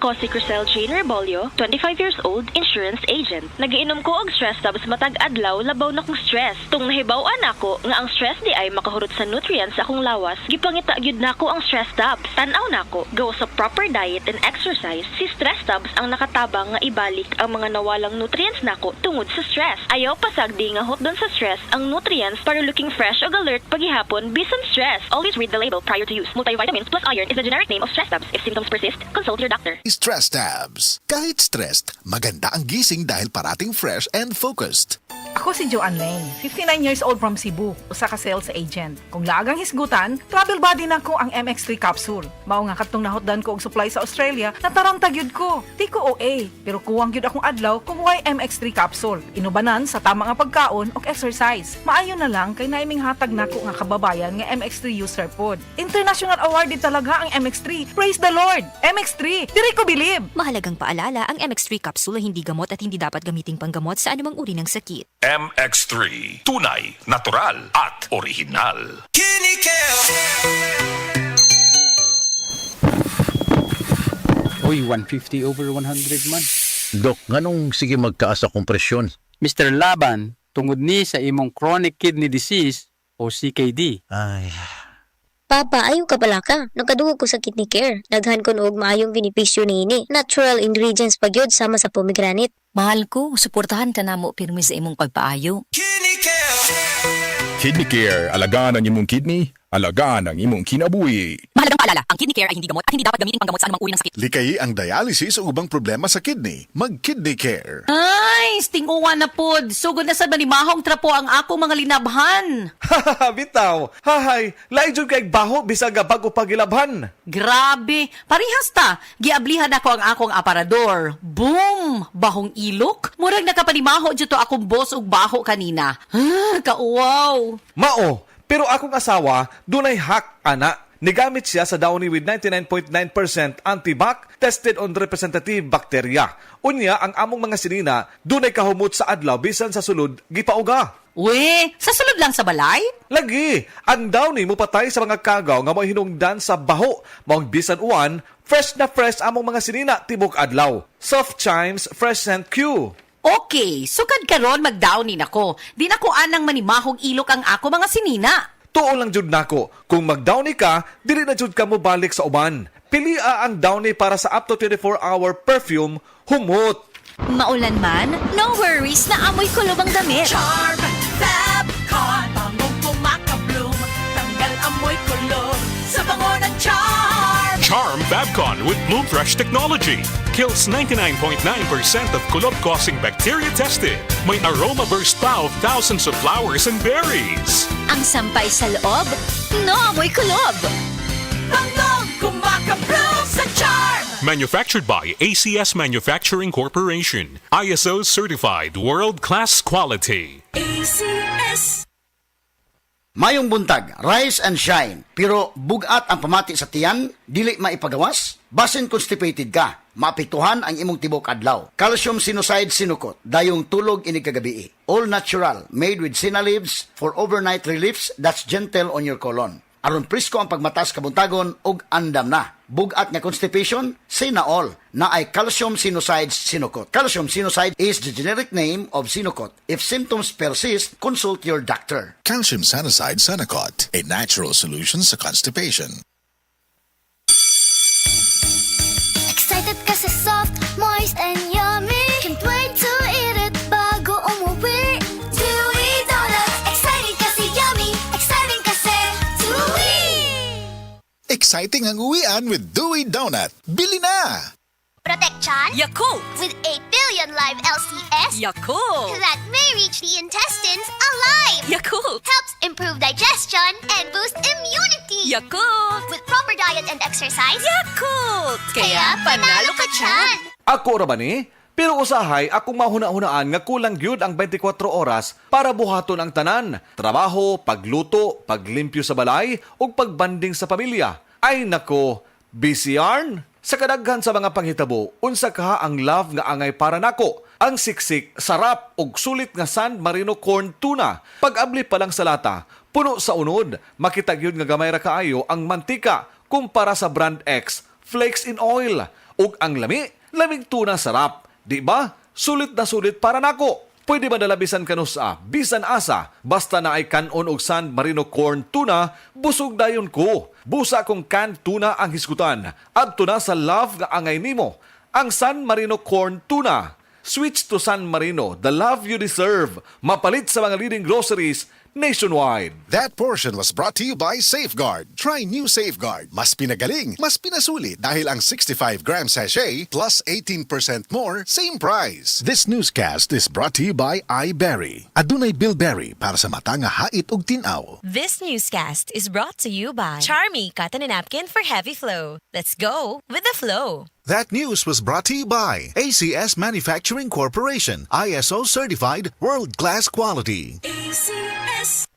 Ako si Crisel Jane Rebolio, 25 years old, insurance agent. Nagiinom ko og stress tabs matag adlaw labaw na kong stress. Tung nahibaw-an ako nga ang stress di ay makahurot sa nutrients sa akong lawas, gipangita gyud nako ang stress tabs. Tan-aw nako, gawa sa proper diet and exercise, si stress tabs ang nakatabang nga ibalik ang mga nawalang nutrients nako tungod sa stress. Ayaw pasagdi nga hotdon sa stress ang nutrients para looking fresh o alert paghihapon bisan stress. Always read the label prior to use. Multivitamins plus iron is the generic name of stress tabs. If symptoms persist, consult your doctor. Stress tabs. Kahit stressed, maganda ang gising dahil parating fresh and focused. Ako si Joanne Lane, 59 years old from Cebu, usa ka sales agent. Kung lagang hisgutan, travel buddy na ko ang MX3 capsule. Mao nga katong nahotdan ko og supply sa Australia, nataranta gyud ko. Di ko OA, pero kuwang gyud akong adlaw kung why MX3 capsule. Inubanan sa tama nga pagkaon og exercise. Maayo na lang kay naiming hatag nako nga kababayan nga MX3 user pod. International awarded talaga ang MX3. Praise the Lord! MX3, diri ko bilib. Mahalagang paalala, ang MX3 capsule ay hindi gamot at hindi dapat gamiting panggamot sa anumang uri ng sakit. MX3. Tunay, natural, at original. Uy, 150 over 100 man. Dok, nganong sige magtaas akong presyon? Mr. Laban, tungod ni sa imong chronic kidney disease o CKD. Ay, Papa, ayaw ka pala ka. Nagkadungog ko sa kidney care. Daghan ko og maayong benepisyo niini. Natural ingredients pa gyud sama sa pomegranate. Mahal ko, suportahan ka na mo pirmi sa imong pagpaayo. Kidney Care. Alagaan ang imong kidney. Alagaan ang imong kinabuhi. Mahalagang paalala, ang kidney care ay hindi gamot at hindi dapat gamitin panggamot sa anumang uri ng sakit. Likay ang dialysis o ubang problema sa kidney. Mag-kidney care. Ay, stinguwa na pod. Sugod na sa manimahong trapo ang akong mga linabhan. Bitaw, hahay, laijud kay baho bisag bago pagilabhan. Grabe, parehas ta. Giablihan ako ang akong aparador. Boom! Bahong ilok. Murag nakapanimaho dito akong boss og baho kanina. Kauwaw. Mao, pero akong asawa, dunay hack, ana. Nigamit siya sa Downy with 99.9% antibac tested on representative bacteria. Unya, ang among mga sinina, dunay kahumot sa adlaw bisan sa sulod, gipauga. We, sa sulod lang sa balay? Lagi, ang Downy mo patay sa mga kagaw nga may hinungdan sa baho. Maong bisan uwan, fresh na fresh among mga sinina tibok adlaw. Soft Chimes Fresh Scent Q. Okay, sukad karon mag-downin ako. Di na ko anang manimahong ilok ang ako mga sinina. Tuo lang jud nako, kung mag-Downy ka, dili na jud ka mo balik sa uban. Pilia ang Downy para sa up to 24-hour perfume, humot. Maulan man, no worries na amoy kulob ang damit. Charm Fabcon, bangong kumakabloom, tanggal amoy kulob sa bango ng Charm. Charm Fabcon with Bloom Fresh technology. Kills 99.9% of kulob-causing bacteria tested. May aroma burst pa of thousands of flowers and berries. Ang sampay sa loob, no amoy kulob. Bangong kumakabloom sa Charm. Manufactured by ACS Manufacturing Corporation. ISO certified world-class quality. ACS. Mayong buntag, rise and shine. Pero bugat ang pamati sa tiyan, dili maipagawas? Basin constipated ka, maapektuhan ang imong tibok adlaw. Calcium Sinucide Sinukot, dayong tulog ini kagabi. All natural, made with Sina leaves for overnight reliefs that's gentle on your colon. Aron presko ang pagmatas kabuntagon ug andam na. Bugat nga constipation, Sinaol, na ay Calcium Sinucide Sinukot. Calcium Sinucide is the generic name of Sinukot. If symptoms persist, consult your doctor. Calcium Sanicide Sanacot, a natural solution sa constipation. Excited kasi soft, moist, and yummy. Can't wait to eat it bago umuwi. Chewy donuts, exciting kasi yummy. Exciting kasi chewy. Exciting ang uwian with Dewey Donut. Bili na! Protection Yakult! with 8 billion live LCS Yakult! that may reach the intestines alive. Yakult! Helps improve digestion and boost immunity. Yakult! With proper diet and exercise, Yakult! kaya panalo ka dyan. Ako ra ba ni? Pero usahay, akong mahuna-hunaan nga kulang gyud ang 24 oras para buhaton ang tanan. Trabaho, pagluto, paglimpyo sa balay, ug pagbanding sa pamilya. Ay nako, busy yarn? Sa kadaghan sa mga panghitabo, unsa ka ang love nga angay para nako? Ang siksik, sarap, ug sulit nga San Marino corn tuna. Pag-abli pa lang sa lata, puno sa unod, makita gyud nga gamay ra kaayo ang mantika kumpara sa brand X, flakes in oil. Ug ang laming tuna sarap. Di ba? Sulit na sulit para nako. Pwede ba dalabisan kanus bisan asa, basta na ay kanon og San Marino corn tuna, busog dayon ko. Busa kong canned tuna ang hisgutan. At tuna sa love nga angay nimo, ang San Marino corn tuna. Switch to San Marino, the love you deserve. Mapalit sa mga leading groceries nationwide. That portion was brought to you by Safeguard. Try new Safeguard. Mas pinagaling, mas pinasulit dahil ang 65-gram sachet plus 18% more, same price. This newscast is brought to you by iBerry. Adunay Bilberry para sa mata nga hait ug tinaw. This newscast is brought to you by Charmy Cotton and Napkin for Heavy Flow. Let's go with the flow. That news was brought to you by ACS Manufacturing Corporation, ISO certified, world-class quality. ACS.